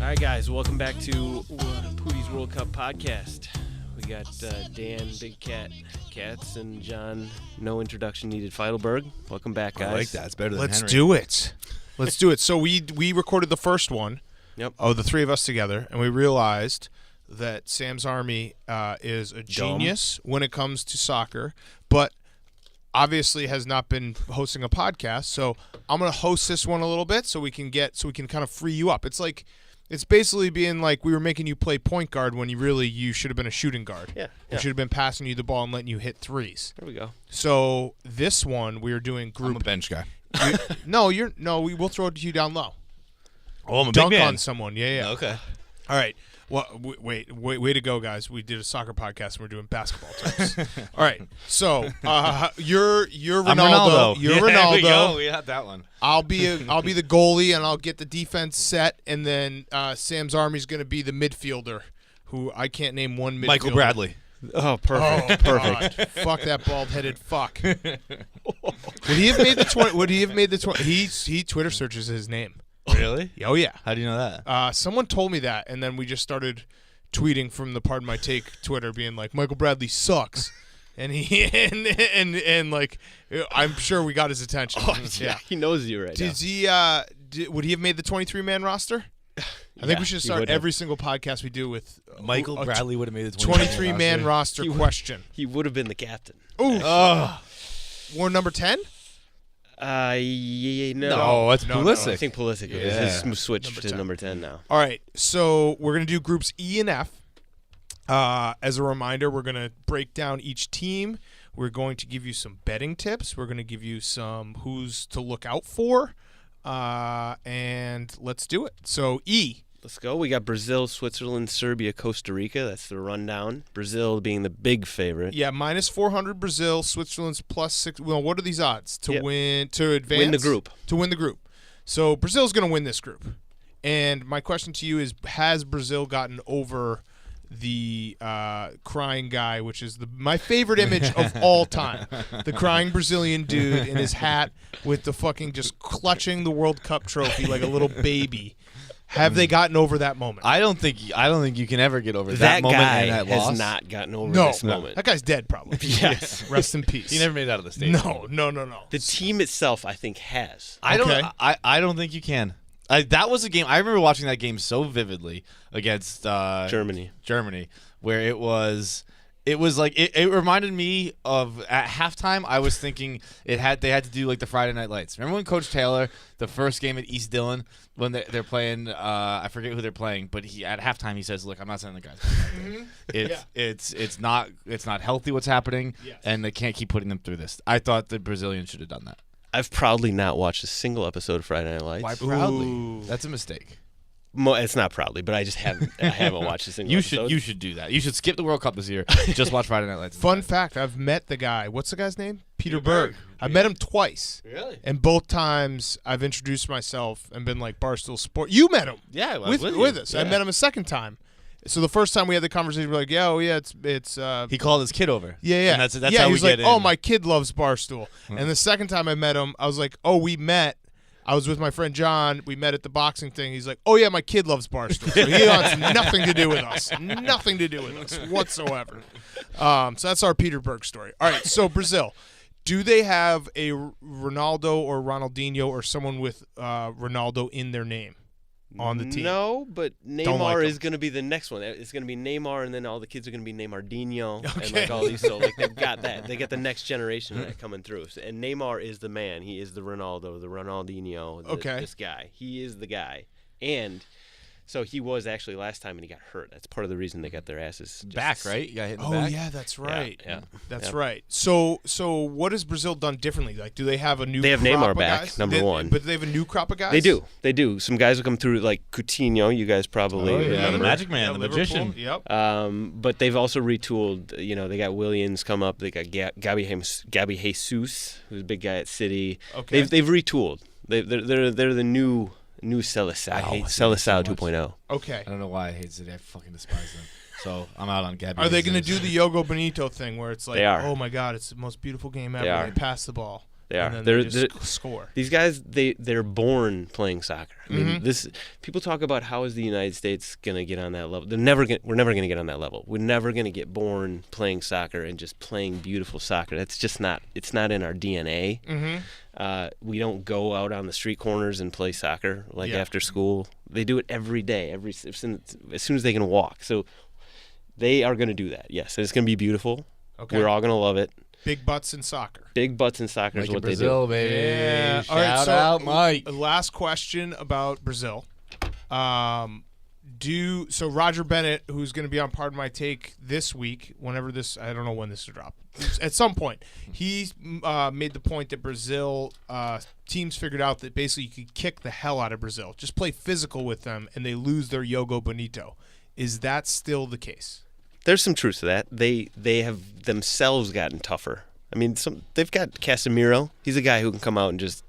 All right, guys, welcome back to Puty's World Cup podcast. We got Dan, Big Cat, Cats, and John, no introduction needed, Feidelberg. Welcome back, guys. I like that. It's better than Let's Henry. do it. Let's do it. So we recorded the first one. Yep. Oh, the three of us together, and we realized that Sam's Army is a genius when it comes to soccer, but obviously has not been hosting a podcast. So I'm gonna host this one a little bit so we can kind of free you up. It's basically being like we were making you play point guard when you should have been a shooting guard. Yeah. We should have been passing you the ball and letting you hit threes. There we go. So this one we are doing group. I'm a bench guy. We'll throw it to you down low. Oh, I'm a Dunk big man. on someone. Yeah. Okay. All right. Well, wait, way to go, guys. We did a soccer podcast and we're doing basketball terms. All right. So, you're Ronaldo. I'm Ronaldo. You're There Ronaldo. we go. We had that one. I'll be the goalie and I'll get the defense set, and then Sam's Army's going to be the midfielder, who I can't name one midfielder. Michael Bradley. Oh, perfect. Perfect. Fuck that bald-headed fuck. Would he have made the 20? He Twitter searches his name. Really? Oh yeah. How do you know that? Someone told me that, and then we just started tweeting from the Pardon My Take Twitter, being like, Michael Bradley sucks, and he and like, I'm sure we got his attention. Oh, yeah. He knows you right now. Would he have made the 23-man roster? I think we should start every single podcast we do with Michael Bradley would have made the 23-man roster question. He would have been the captain. Ooh. War number 10? Yeah, no. No, that's Pulisic. I think Pulisic is switched to number 10 now. All right, so we're going to do groups E and F. As a reminder, we're going to break down each team. We're going to give you some betting tips. We're going to give you some who's to look out for. And let's do it. So, E. Let's go. We got Brazil, Switzerland, Serbia, Costa Rica. That's the rundown. Brazil being the big favorite. Yeah, minus 400 Brazil. Switzerland's plus 6. Well, what are these odds to advance? Win the group. To win the group. So Brazil's going to win this group. And my question to you is, has Brazil gotten over the crying guy, which is my favorite image of all time? The crying Brazilian dude in his hat with the fucking just clutching the World Cup trophy like a little baby. Have they gotten over that moment? I don't think you can ever get over that moment guy and that has loss. not gotten over this moment. That guy's dead probably. Yes. Rest in peace. He never made it out of the stage. No. The team itself, I think, has. I don't think you can. That was a game. I remember watching that game so vividly against Germany, where it was like it reminded me of at halftime. I was thinking they had to do like the Friday Night Lights. Remember when Coach Taylor, the first game at East Dillon, when they're playing, I forget who they're playing, but at halftime he says, "Look, I'm not sending the guys back there. It's not healthy what's happening, and they can't keep putting them through this." I thought the Brazilians should have done that. I've proudly not watched a single episode of Friday Night Lights. Why proudly? Ooh. That's a mistake. It's not proudly, but I just haven't. I haven't watched a single episode. You should do that. You should skip the World Cup this year. Just watch Friday Night Lights. Fun fact, I've met the guy. What's the guy's name? Peter Berg. I met him twice. Really? And both times I've introduced myself and been like, Barstool Sport. You met him. Yeah, I was with us. Yeah. I met him a second time. So the first time we had the conversation, we're like, it's He called his kid over. Yeah. And that's yeah, how he we was get like, in. oh, my kid loves Barstool. And the second time I met him, I was like, oh, we met. I was with my friend John. We met at the boxing thing. He's like, oh, yeah, my kid loves Barstool. So he wants nothing to do with us. Nothing to do with us whatsoever. So that's our Peter Berg story. All right, so Brazil. Do they have a Ronaldo or Ronaldinho or someone with Ronaldo in their name on the team? No, but like Neymar him. is going to be the next one. It's going to be Neymar, and then all the kids are going to be Neymardinho and like all these. So like they've got that. They get the next generation of that coming through. So, and Neymar is the man. He is the Ronaldo, the Ronaldinho. This guy. He is the guy. And so he was actually last time, and he got hurt. That's part of the reason they got their asses back, right? You got hit in the back. Oh, yeah, that's right. Yeah. That's right. So what has Brazil done differently? Like, do they have a new They have crop Neymar of back, guys? number one. But do they have a new crop of guys? They do. Some guys will come through, like Coutinho. You guys probably remember. The Magic Man, the Liverpool. magician. Yep. But they've also retooled. They got Williams come up. They got Gabi Jesus, who's a big guy at City. Okay. They've retooled. They're the new Seleção. I hate Seleção so 2.0. Okay. I don't know why I hate City. I fucking despise them. So I'm out on Gabby. Are they going to do the Yogo Bonito thing where it's like, They are. oh my God, it's the most beautiful game ever. They are. They pass the ball. They are. And then They're just score. These guys, they're born playing soccer. I mean, people talk about how is the United States gonna get on that level. We're never gonna get on that level. We're never gonna get born playing soccer and just playing beautiful soccer. That's just not. It's not in our DNA. We don't go out on the street corners and play soccer after school. They do it every day, as soon as they can walk. So they are gonna do that. Yes, and it's gonna be beautiful. Okay. We're all gonna love it. Big butts in soccer. Big butts in soccer is what Brazil, they do. Baby. Yeah. Shout out, Mike. Last question about Brazil. So Roger Bennett, who's going to be on Pardon My Take this week, whenever this, I don't know when this will drop. At some point, he made the point that Brazil teams figured out that basically you could kick the hell out of Brazil, just play physical with them, and they lose their Yogo Bonito. Is that still the case? There's some truth to that. They have themselves gotten tougher. I mean, they've got Casemiro. He's a guy who can come out and just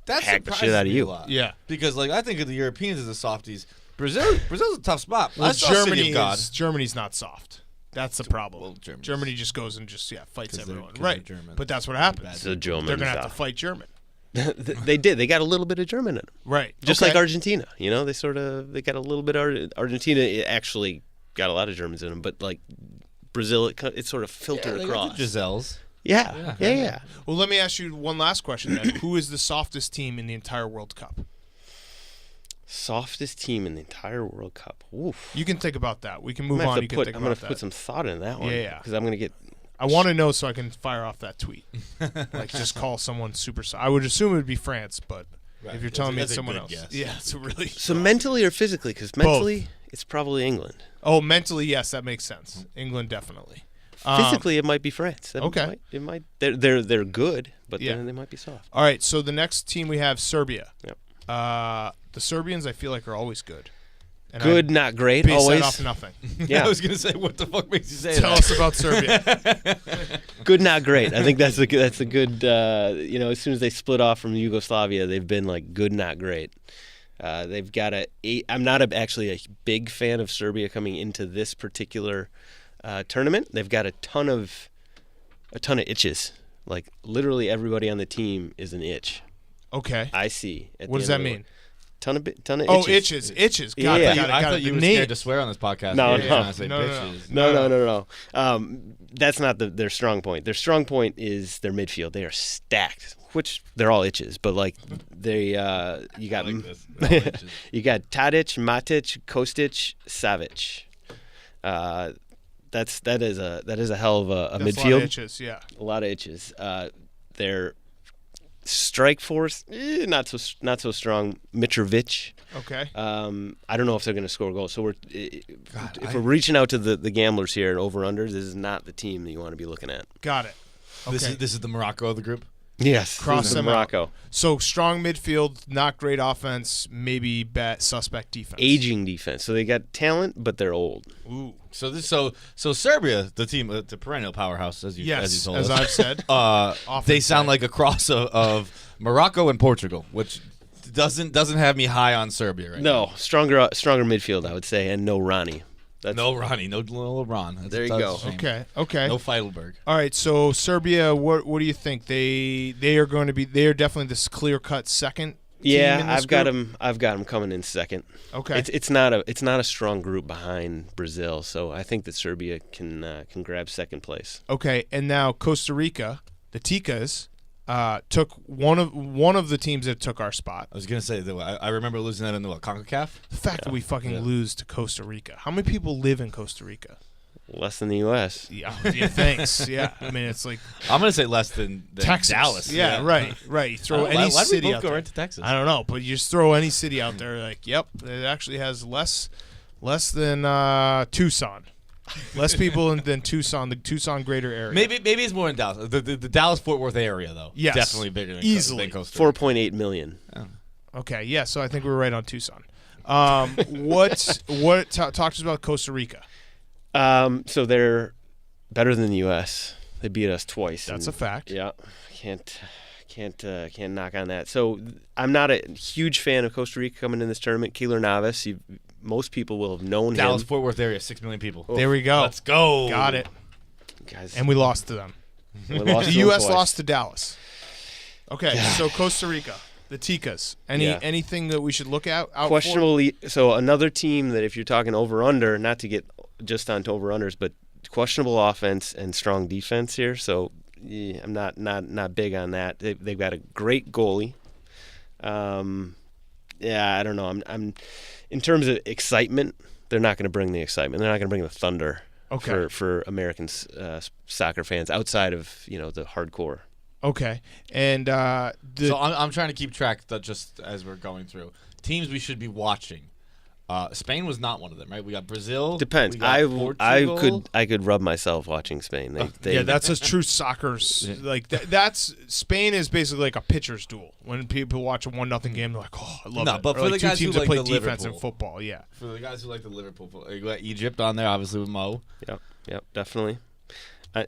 hack the shit out of you. Yeah, because I think of the Europeans as the softies. Brazil's a tough spot. Well, Germany's not soft. That's the problem. Well, Germany just goes and just fights everyone. They're Right. German. But that's what happens. The Germans They're gonna have to fight German. They did. They got a little bit of German in them. Right. Just like Argentina. They got a little bit of Argentina. Actually got a lot of Germans in them, but like Brazil, it sort of filtered across. Giselles. Yeah. Well, let me ask you one last question then. Who is the softest team in the entire World Cup? Softest team in the entire World Cup. Oof. You can think about that. We can move on. You can think about that. I'm going to put some thought in that one. Yeah. Because I'm going to get... I want to know so I can fire off that tweet. Just call someone super soft. I would assume it would be France, but if you're telling me it's someone else. Guess. Yeah, it's a really... So mentally or physically? Because mentally, it's probably England. Oh, mentally, yes, that makes sense. England, definitely. Physically, it might be France. Okay. It might. They're good, but then they might be soft. All right, so the next team we have Serbia. Yep. The Serbians, I feel like, are always good. And good, not great. base Always. that off nothing. Yeah. I was gonna say, what the fuck makes you say that? Tell us about Serbia. Good, not great. I think that's a good. As soon as they split off from Yugoslavia, they've been like good, not great. They've got I'm not actually a big fan of Serbia coming into this particular tournament. They've got a ton of itches. Like literally everybody on the team is an itch. Okay. I see. What does that mean? Ton of itches. Oh, itches. Got it. I thought you were scared to swear on this podcast. No. That's not their strong point. Their strong point is their midfield. They are stacked, which they're all itches. But like you got you got Tadic, Matic, Kostic, Savic. That is a hell of a midfield. A lot of itches, yeah. A lot of itches. Their strike force, not so strong. Mitrovic. Okay. I don't know if they're going to score goals. So we're reaching out to the gamblers here and over-unders, this is not the team that you want to be looking at. Got it. Okay. This is the Morocco of the group? Yes. Cross them Morocco. out. So strong midfield, not great offense, maybe suspect defense. Aging defense. So they got talent, but they're old. Ooh. So Serbia, the team, the perennial powerhouse, as you told us. I've said. They sound like a cross of Morocco and Portugal, which doesn't have me high on Serbia right now. No, stronger midfield, I would say, and no Ronnie. No Ronnie, no LeBron. There you go. Okay. No Feidelberg. All right, so Serbia, what do you think? They are going to be? They are definitely this clear-cut second. Yeah, team in this I've got them coming in second. Okay. It's not a strong group behind Brazil, so I think that Serbia can grab second place. Okay, and now Costa Rica, the Ticas, took one of the teams that took our spot. I was gonna say that I remember losing that in the CONCACAF. The fact that we fucking lose to Costa Rica. How many people live in Costa Rica? Less than the U.S. Yeah, thanks. Yeah, I mean it's like I'm gonna say less than Texas. Dallas. Yeah, right. You throw any why city did we both out go there. right to Texas? I don't know, but you just throw any city out there, like, yep, it actually has less than Tucson. Less people than Tucson, the Tucson greater area. Maybe it's more in Dallas. The Dallas-Fort Worth area, though. Yes. Definitely bigger than Easily. Costa Rica. 4.8 million. Oh. Okay, yeah, so I think we were right on Tucson. Talk to us about Costa Rica. So they're better than the U.S. They beat us twice. That's a fact. Yeah, can't knock on that. So I'm not a huge fan of Costa Rica coming in this tournament. Keylor Navas, most people will have known Dallas him. Fort Worth area, 6 million people. There we go. Let's go. Got it. Guys, And we lost to them. we lost The to them U.S. twice. lost to Dallas. Okay, so Costa Rica, the Ticas. Anything that we should look out Questionably, so another team that if you're talking over-under, not to get just onto over-unders, but questionable offense and strong defense here. So I'm not big on that. They've got a great goalie. I don't know. I'm in terms of excitement, they're not going to bring the excitement. They're not going to bring the thunder for American soccer fans outside of the hardcore. Okay, and so I'm trying to keep track just as we're going through teams we should be watching. Spain was not one of them, right? We got Brazil. Depends. We got I could rub myself watching Spain. That's a true soccer. Like that's Spain is basically like a pitcher's duel. When people watch a 1-0 game, they're like, "Oh, I love it." No, but or for like the two guys who teams that like play the defense Liverpool. in football, yeah. For the guys who like the Liverpool, you got Egypt on there, obviously with Mo. Yep, definitely.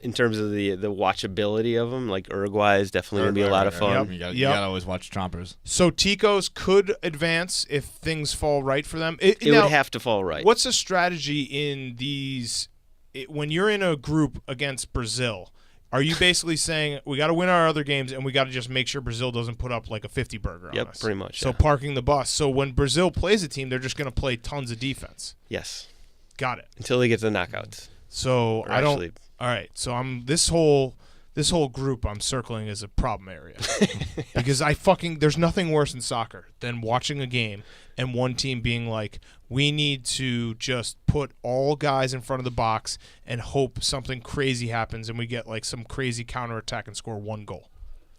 In terms of the watchability of them, like Uruguay is definitely going to be a lot of fun. You got to always watch Chompers. So Ticos could advance if things fall right for them. It would have to fall right. What's the strategy in these when you're in a group against Brazil? Are you basically saying we got to win our other games and we got to just make sure Brazil doesn't put up like a 50 burger on us? Yep, pretty much. So parking the bus. So when Brazil plays a team, they're just going to play tons of defense. Yes. Got it. Until they get to the knockouts. So I don't. All right. So I'm this whole group I'm circling as a problem area because there's nothing worse in soccer than watching a game and one team being like, we need to just put all guys in front of the box and hope something crazy happens and we get like some crazy counterattack and score 1 goal.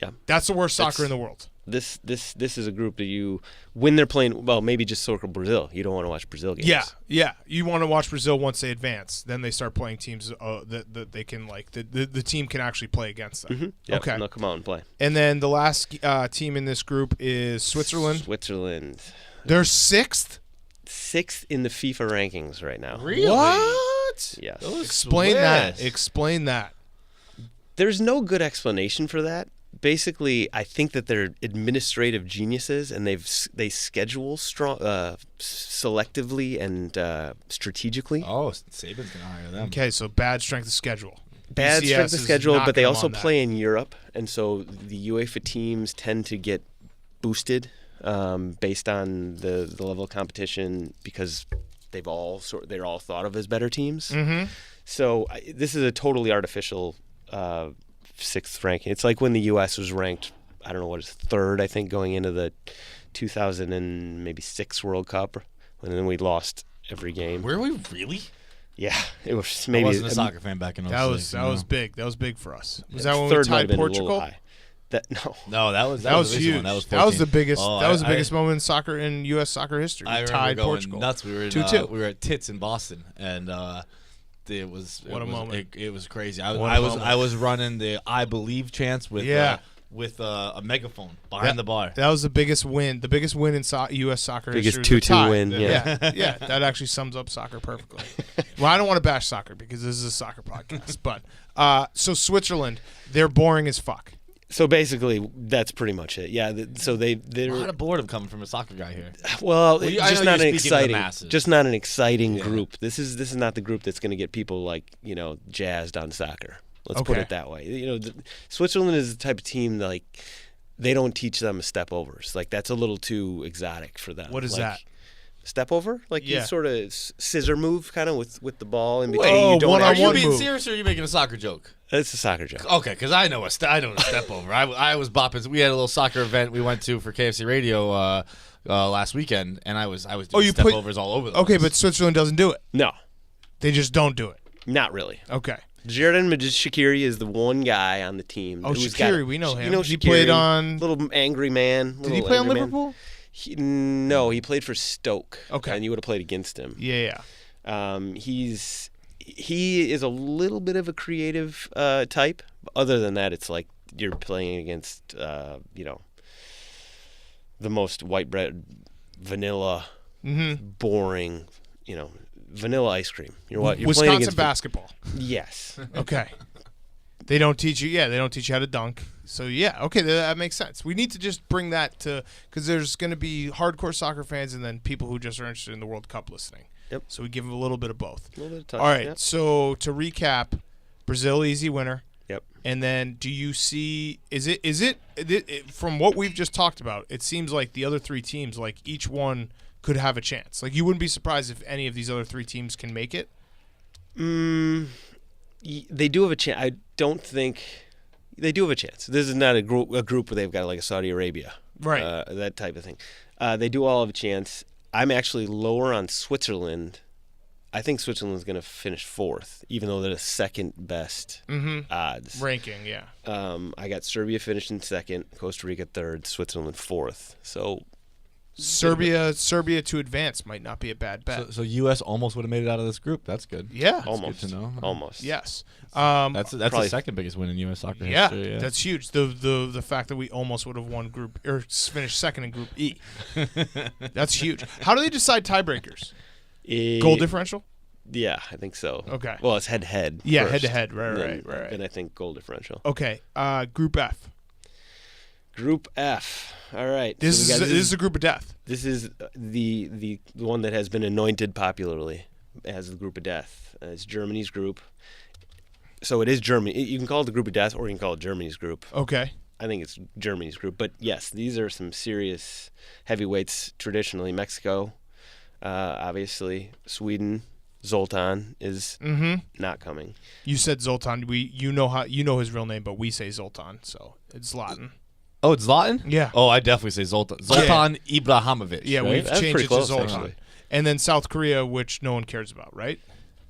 Yeah, that's the worst soccer in the world. This is a group that when they're playing, well, maybe just circle Brazil. You don't want to watch Brazil games. Yeah. You want to watch Brazil once they advance. Then they start playing teams that they can the team can actually play against them. Mm-hmm. Yep, okay, and they'll come out and play. And then the last team in this group is Switzerland. They're sixth in the FIFA rankings right now. Really? What? Yes. Explain that. There's no good explanation for that. Basically, I think that they're administrative geniuses, and they schedule strong, selectively and strategically. Oh, Saban's gonna hire them. Okay, so bad strength of schedule. Bad BCS strength of schedule, but they also that. play in Europe, and so the UEFA teams tend to get boosted based on the level of competition because they're all thought of as better teams. Mm-hmm. So this is a totally artificial. 6th ranking. It's like when the U.S. was ranked, I don't know what it's 3rd, I think, going into the 2006 World Cup, and then we lost every game. Were we really? Yeah, it was maybe. I wasn't a soccer fan back in 06. That was big. That was big for us. Was yeah, that when we tied Portugal? No, that was huge. That was the biggest. That was the biggest moment in U.S. soccer history. I tied remember going Portugal. nuts. We were 2-2. We were at Tits in Boston, and it was a moment. It was crazy. I was running the "I Believe" chants with a megaphone behind the bar. That was the biggest win. The biggest win in U.S. soccer history. Biggest 2-2 win. Yeah. That actually sums up soccer perfectly. Well, I don't want to bash soccer because this is a soccer podcast, but so Switzerland, they're boring as fuck. So basically, that's pretty much it. Yeah. So they're a lot of boredom coming from a soccer guy here. Well, just not an exciting group. This is not the group that's going to get people jazzed on soccer. Let's put it that way. Switzerland is the type of team that, they don't teach them step overs. That's a little too exotic for them. What is that? Step over? You sort of scissor move kind of with the ball in between. Are you being serious or are you making a soccer joke? It's a soccer joke. Okay, because I know a step over. I was bopping. We had a little soccer event we went to for KFC Radio last weekend, and I was doing step overs all over the place. But Switzerland doesn't do it. No. They just don't do it. Not really. Okay. Jordan Shaqiri is the one guy on the team. Oh, Shaqiri, we know him. You know he Shaqiri, played on... Little angry man. Did he play on Liverpool? No, he played for Stoke. Okay. And you would have played against him. Yeah. He is a little bit of a creative type. Other than that, it's like you're playing against, the most white bread, vanilla, boring, vanilla ice cream. You're Wisconsin playing against basketball. Yes. Okay. They don't teach you. Yeah, they don't teach you how to dunk. So okay, that makes sense. We need to just bring that to because there's going to be hardcore soccer fans and then people who just are interested in the World Cup listening. Yep. So we give them a little bit of both. A little bit of touch. All right. Yep. So to recap, Brazil easy winner. Yep. And then do you see is it from what we've just talked about, it seems like the other 3 teams, like each one could have a chance. Like you wouldn't be surprised if any of these other 3 teams can make it? They do have a chance. I don't think they do have a chance. This is not a group where they've got like a Saudi Arabia. Right. That type of thing. They do all have a chance. I'm actually lower on Switzerland. I think Switzerland's going to finish 4th, even though they're the second best odds. Ranking, yeah. I got Serbia finishing 2nd, Costa Rica 3rd, Switzerland 4th. So Serbia to advance might not be a bad bet. So U.S. almost would have made it out of this group. That's good. Yeah. Almost. Good to know. Almost. Yes. That's the second biggest win in U.S. soccer history. Yeah, that's huge. The fact that we almost would have won group or finished 2nd in Group E. That's huge. How do they decide tiebreakers? Goal differential? Yeah, I think so. Okay. Well, it's head-to-head. Yeah, first, head-to-head. Right. Then I think goal differential. Okay. Group F. Group F. All right. This is a group of death. This is the one that has been anointed popularly as the group of death. It's Germany's group. So it is Germany. You can call it the group of death, or you can call it Germany's group. Okay. I think it's Germany's group. But yes, these are some serious heavyweights traditionally. Mexico, obviously. Sweden. Zoltan is not coming. You said Zoltan. You know his real name, but we say Zoltan, so it's Zlatan. Oh, it's Zlatan? Yeah. Oh, I definitely say Zoltan. Zoltan Ibrahimovic. Yeah, right? we've That's changed pretty it close, to Zoltan. actually. And then South Korea, which no one cares about, right?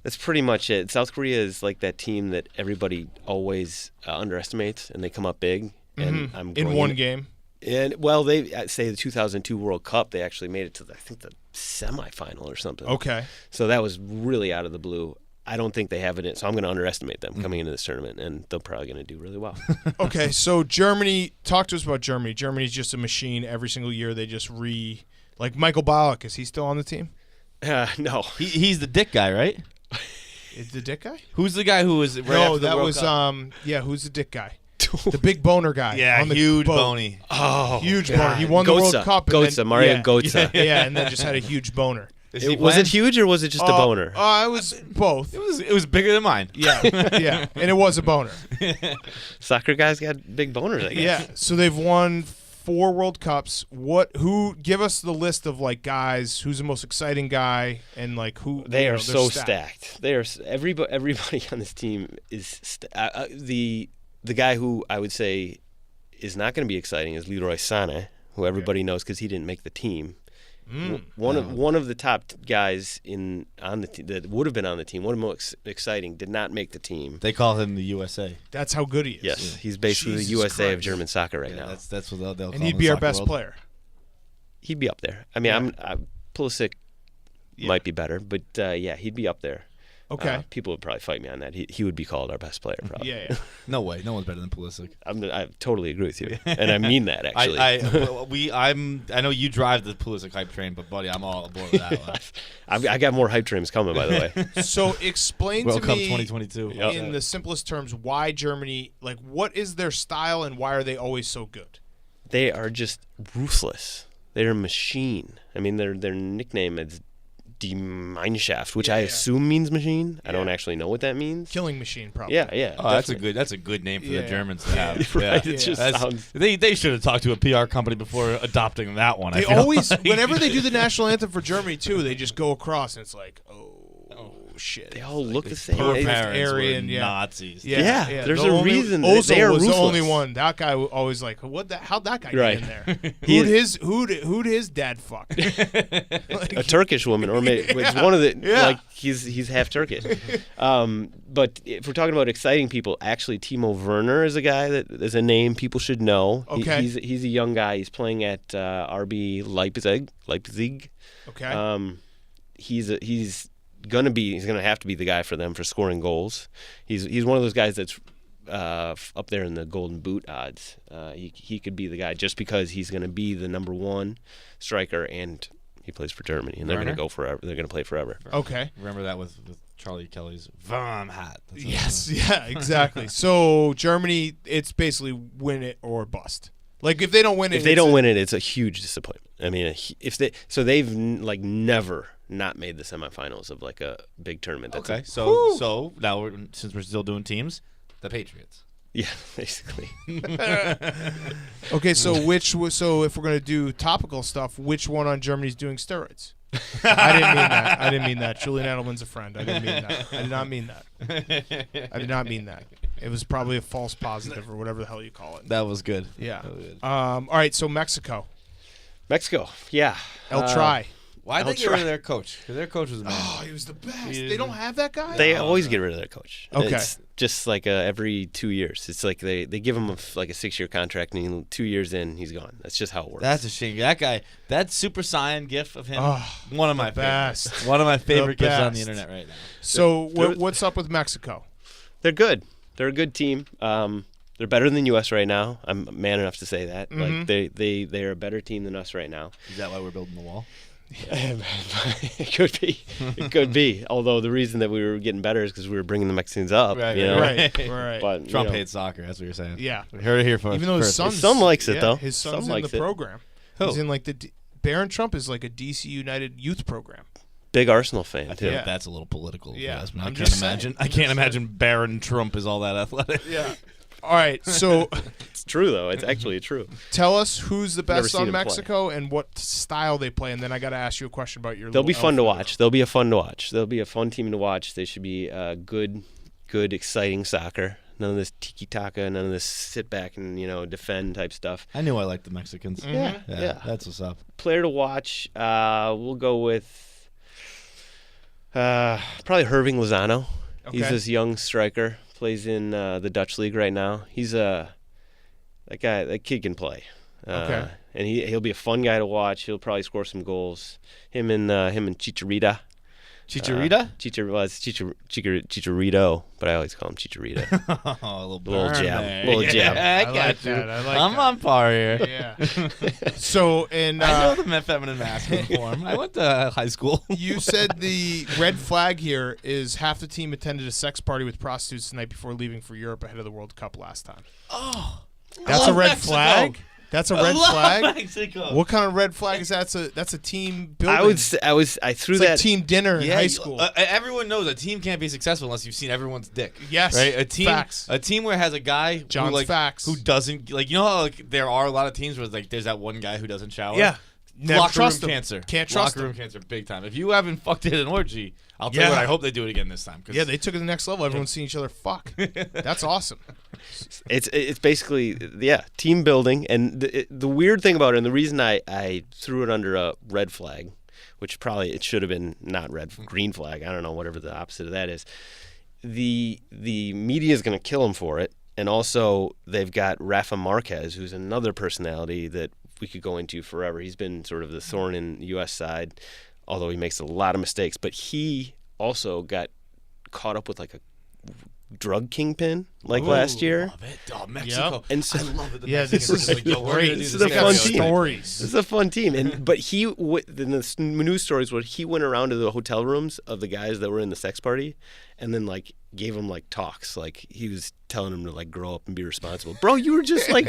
That's pretty much it. South Korea is like that team that everybody always underestimates, and they come up big. And I'm in one game. And well, they say the 2002 World Cup, they actually made it to I think the semifinal or something. Okay. So that was really out of the blue. I don't think they have it in, so I'm going to underestimate them coming into this tournament, and they're probably going to do really well. Okay, so Germany. Talk to us about Germany. Germany's just a machine. Every single year they just like Michael Ballack. Is he still on the team? No, He's the dick guy, right? Is the dick guy? Who's the guy who was? Right No, after the that World was Cup? who's the dick guy? The big boner guy. Yeah, on the huge boat. bony. Oh, Huge God. boner. He won the World Götze. Cup. Götze, Mario Götze. Yeah, and then just had a huge boner. Is he Was playing? it huge or was it just a boner? It was both. It was bigger than mine. Yeah, yeah, and it was a boner. Soccer guys got big boners, I guess. Yeah, so they've won 4 World Cups. Give us the list of like guys. Who's the most exciting guy, and like who? They are they're so stacked. They are everybody on this team is the guy who I would say is not going to be exciting is Leroy Sané, who everybody knows because he didn't make the team. One of the top guys on the team that would have been on the team, one of the most exciting, did not make the team. They call him the USA. That's how good he is. Yes, he's basically Jesus the USA of Christ. German soccer right now. That's what they'll call And him he'd in be the our soccer best world. player. He'd be up there. I mean, Pulisic might be better, but yeah, he'd be up there. Okay. People would probably fight me on that. He would be called our best player, probably. Yeah. No way. No one's better than Pulisic. I totally agree with you, and I mean that actually. I know you drive the Pulisic hype train, but buddy, I'm all aboard with that one. I got more hype trains coming, by the way. So explain World to Cup me 2022. in the simplest terms why Germany, like what is their style and why are they always so good? They are just ruthless. They're a machine. I mean, their nickname is Die Mineshaft, which I assume means machine. I don't actually know what that means. Killing machine, probably. Yeah. Oh, that's a good name for the Germans to have. Right, Yeah. it just That's- sounds. They should have talked to a PR company before adopting that one. I They feel always, like. whenever they do the national anthem for Germany too, they just go across and it's like, oh shit. They all look the same. Her They- parents Aryan, were yeah. Nazis. Yeah, there's The a only- reason that Ozil they are was the only ruthless. one. That guy always like, how'd that guy Right. get in there? He Who'd his dad fuck? a Turkish woman, or maybe it's one of the like he's half Turkish. But if we're talking about exciting people, actually Timo Werner is a guy that is a name people should know. Okay. He's a young guy. He's playing at RB Leipzig. Okay. He's gonna have to be the guy for them for scoring goals. He's one of those guys that's up there in the Golden Boot odds. He could be the guy just because he's going to be the number 1 striker and he plays for Germany and they're going to go forever. They're going to play forever. Okay. Remember that with Charlie Kelly's Vom hat. That's what Yes. Yeah. Exactly. So Germany, it's basically win it or bust. Like if they don't win it, If they don't win it, it's a huge disappointment. I mean, they've like never not made the semifinals of like a big tournament. That's Okay, so now since we're still doing teams, the Patriots. Yeah, basically. Okay, so if we're gonna do topical stuff, which one on Germany's doing steroids? I didn't mean that. Julian Edelman's a friend. I didn't mean that. I did not mean that. I did not mean that. It was probably a false positive or whatever the hell you call it. That was good. Yeah. That was good. All right. So Mexico. Yeah. El Tri. Why'd they get rid of their coach? Because their coach was amazing. Oh, he was the best. They don't have that guy? They always get rid of their coach. Okay. It's just like every 2 years. It's like they give him a 6-year contract, and 2 years in, he's gone. That's just how it works. That's a shame. That guy, that Super Saiyan gif of him, one of my best. favorites. One of my favorite gifs on the internet right now. So what's up with Mexico? They're good. They're a good team. They're better than the U.S. right now. I'm man enough to say that. Like they're a better team than us right now. Is that why we're building the wall? It could be. It could be. Although the reason that we were getting better is because we were bringing the Mexicans up. Right. But Trump hates soccer. That's what you're saying. Yeah. We heard it here first. Even though his son likes it though. His son's Some in likes the it. program. Who? He's in like Barron Trump is like a DC United youth program. Big Arsenal fan I too. feel like that's a little political. Yeah. Yes, I'm I just can't saying. imagine. I can't imagine Barron Trump is all that athletic. Yeah. All right. So It's true though. It's actually true. tell us who's the Never best seen on him play. Mexico and what style they play, and then I got to ask you a question about your. They'll be little fun to outfit. watch. They'll be a fun to watch. They'll be a fun team to watch. They should be good, exciting soccer. None of this tiki taka. None of this sit back and defend type stuff. I knew I liked the Mexicans. Yeah. That's what's up. Player to watch. We'll go with probably Herving Lozano. Okay. He's this young striker. Plays in the Dutch league right now. He's that kid can play. Okay. And he'll be a fun guy to watch. He'll probably score some goals. Him and Chicharito. Chicharito? Chicharito, but I always call him Chicharito. A little jab. there. Little jab. I I got like you. that. I like I'm that. on par here. Yeah. So and I know the feminine masculine form. I went to high school. you said the red flag here is half the team attended a sex party with prostitutes the night before leaving for Europe ahead of the World Cup last time. Oh, That's a red flag. That's a red flag. Mexico. What kind of red flag is that? That's a team building. I threw It's that. like team dinner in high school. Everyone knows a team can't be successful unless you've seen everyone's dick. Yes, Right? facts. A team where it has a guy John's facts. who doesn't how there are a lot of teams where there's that one guy who doesn't shower. Yeah. Never Locker trust room him. cancer. Can't trust Locker room him. cancer big time. If you haven't fucked it at an orgy, I'll tell you Yeah. what, I hope they do it again this time. Yeah, they took it to the next level. Everyone's seeing each other fuck. That's awesome. It's basically team building, and the weird thing about it, and the reason I threw it under a red flag, which probably it should have been not green flag. I don't know, whatever the opposite of that is. The media is going to kill him for it, and also they've got Rafa Marquez, who's another personality that we could go into forever. He's been sort of the thorn in the U.S. side, although he makes a lot of mistakes. But he also got caught up with like a drug kingpin last year. Love it. Oh, Mexico. Yep. And so, I love it. The Yeah, this Mexicans is are like, yo, we're great. gonna do This this is a every fun other team. night. Stories. This is a fun team, but he in the news stories was he went around to the hotel rooms of the guys that were in the sex party, and then gave them talks, he was telling them to grow up and be responsible. Bro, you were just I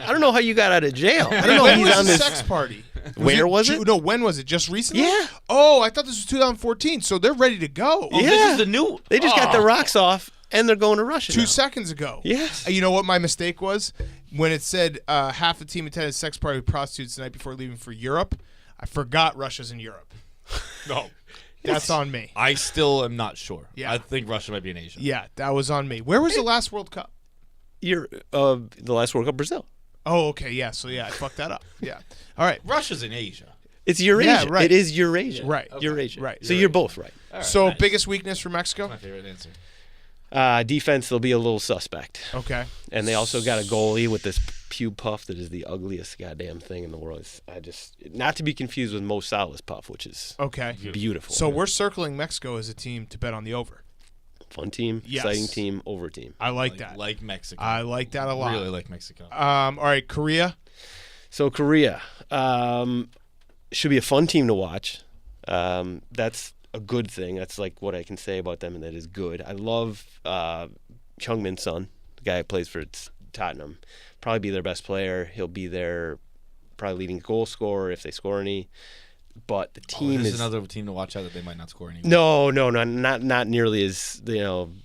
don't know how you got out of jail. I don't know When he's was on the this. sex party? Where was it? No, when was it? Just recently? Yeah. Oh, I thought this was 2014, so they're ready to go. Oh, Yeah. this is the new. They just got Oh. the rocks off, and they're going to Russia 2 now. seconds ago. Yes. You know what my mistake was? When it said half the team attended a sex party with prostitutes the night before leaving for Europe, I forgot Russia's in Europe. No. That's on me. I still am not sure. Yeah. I think Russia might be in Asia. Yeah, that was on me. Where was the last World Cup? You're the last World Cup, Brazil. Oh, okay, yeah. So yeah, I fucked that up. Yeah. All right. Russia's in Asia. It's Eurasia. Yeah, right. It is Eurasia. Right. Eurasia. Right. So you're both right. All right, So nice. biggest weakness for Mexico? My favorite answer. Defense, they'll be a little suspect. Okay. And they also got a goalie with this pube puff that is the ugliest goddamn thing in the world. Not to be confused with Mo Salah's puff, which is Okay. beautiful. So we're circling Mexico as a team to bet on the over. Fun team, Yes. exciting team, over team. I like that. Like Mexico. I like that a lot. Really like Mexico. All right, Korea. So Korea should be a fun team to watch. That's a good thing. That's what I can say about them, and that is good. I love Heung-min Son, the guy who plays for Tottenham. Probably be their best player. He'll be their probably leading goal scorer if they score any. but the team is is another team to watch out that they might not score anymore. No, not nearly as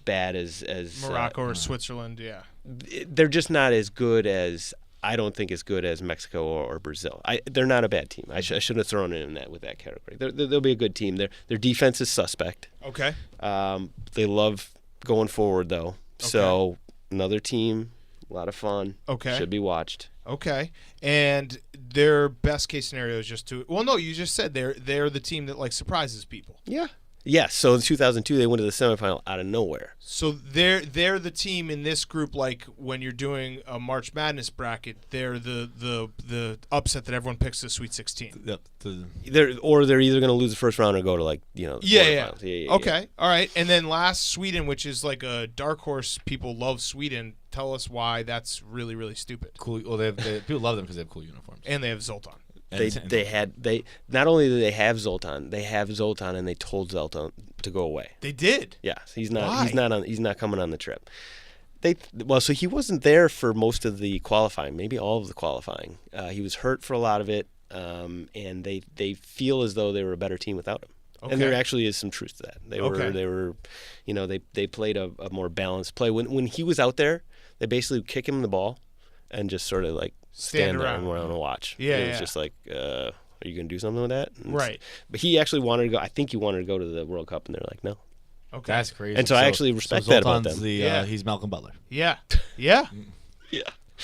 bad as Morocco or Switzerland. Yeah, they're just not as good as. I don't think as good as Mexico or Brazil. They're not a bad team. I shouldn't have thrown it in with that category. They'll be a good team. Their defense is suspect. Okay. They love going forward though. Okay. So another team, a lot of fun. Okay. Should be watched. Okay. And their best case scenario is just to. Well, no, you just said they're the team that like surprises people. Yeah. Yes, so in 2002 they went to the semifinal out of nowhere. So they're the team in this group. Like when you're doing a March Madness bracket, they're the upset that everyone picks the Sweet 16. Yep. They're either going to lose the first round or go to Yeah. Okay, all right. And then last, Sweden, which is like a dark horse. People love Sweden. Tell us why that's really, really stupid. Cool. Well, people love them because they have cool uniforms and they have Zoltan. They not only do they have Zoltan and they told Zoltan to go away. They did. Yes, he's not coming on the trip. So he wasn't there for most of the qualifying, maybe all of the qualifying. He was hurt for a lot of it, and they feel as though they were a better team without him. Okay. And there actually is some truth to that. They were, they played a more balanced play. When he was out there, they basically kick him the ball and just sort of like stand around and watch. Yeah, it was just like, are you going to do something with that? Right. But he actually wanted to go. I think he wanted to go to the World Cup, and they're like, no. Okay. That's crazy. And so I actually respect that about them. He's Malcolm Butler. Yeah. Yeah. Yeah.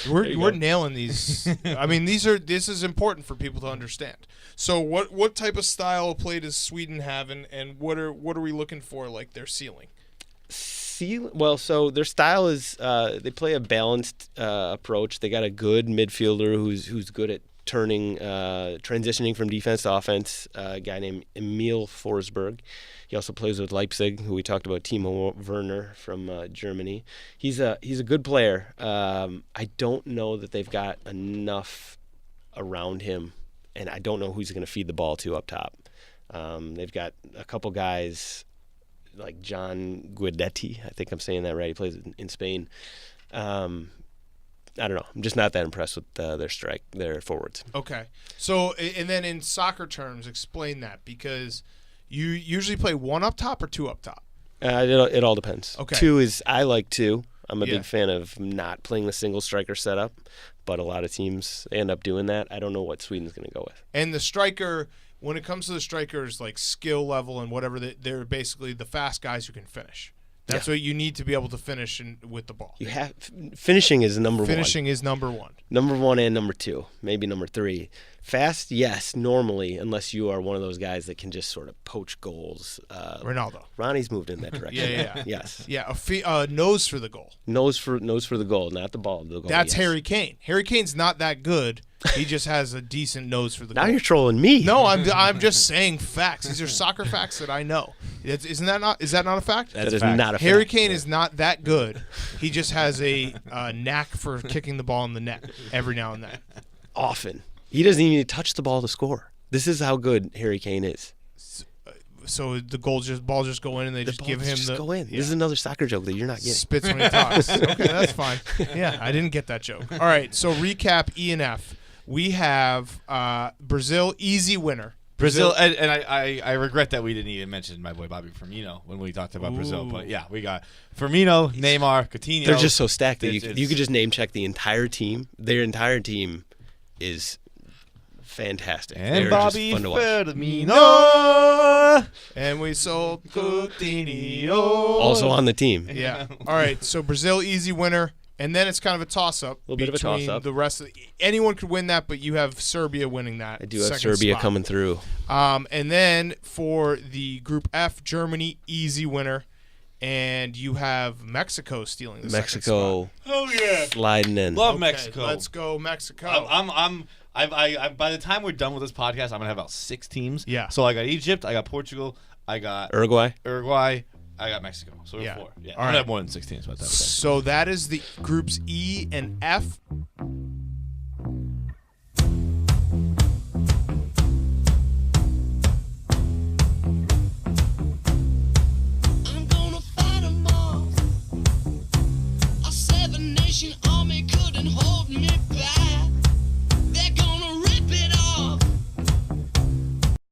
We're nailing these. I mean, this is important for people to understand. So what type of style of play does Sweden have, and what are we looking for, like their ceiling? Well, so their style is they play a balanced approach. They got a good midfielder who's good at transitioning from defense to offense. A guy named Emil Forsberg. He also plays with Leipzig, who we talked about, Timo Werner from Germany. He's a good player. I don't know that they've got enough around him, and I don't know who he's going to feed the ball to up top. They've got a couple guys like John Guidetti. I think I'm saying that right. He plays in Spain. I don't know. I'm just not that impressed with their forwards. Okay. So, and then in soccer terms, explain that, because you usually play one up top or two up top? It all depends. Okay. I like two. I'm a big fan of not playing the single striker setup, but a lot of teams end up doing that. I don't know what Sweden's going to go with. And the striker, when it comes to the strikers, like skill level and whatever, they're basically the fast guys who can finish. That's what you need to be able to finish with the ball. Finishing is number one. Finishing is number one. Number one and number two, maybe number three. Fast, yes, normally, unless you are one of those guys that can just sort of poach goals. Ronaldo. Ronnie's moved in that direction. Yeah. Yes. Yeah, nose for the goal. Nose for the goal, not the ball. The goal. That's Harry Kane. Harry Kane's not that good. He just has a decent nose for the goal. Now you're trolling me. No, I'm just saying facts. These are soccer facts that I know. Is that not a fact? That is not a fact. Harry Kane is not that good. He just has a knack for kicking the ball in the net every now and then. Often. He doesn't even need to touch the ball to score. This is how good Harry Kane is. So the ball just go in and they just give him the go in. Yeah. This is another soccer joke that you're not getting. Spits when he talks. Okay, that's fine. Yeah, I didn't get that joke. All right, so recap E and F. We have Brazil, easy winner. Brazil, and I regret that we didn't even mention my boy Bobby Firmino when we talked about Brazil. But yeah, we got Firmino, Neymar, Coutinho. They're just so stacked that you could just name check the entire team. Their entire team is fantastic. And They're Bobby just fun to watch. Firmino. And we sold Coutinho. Also on the team. Yeah. All right, so Brazil, easy winner. And then it's kind of a toss-up. A little bit of a toss-up. The rest of anyone could win that, but you have Serbia winning that. I do have Serbia spot. coming through. And then for the Group F, Germany, easy winner. And you have Mexico stealing the second spot. Oh yeah, sliding in. Love Mexico. Let's go Mexico. I by the time we're done with this podcast, I'm gonna have about 6 teams. Yeah. So I got Egypt, I got Portugal, I got Uruguay, I got Mexico. So we're 4. Yeah. All I'm gonna right. have more than 6 teams. So that is the groups E and F.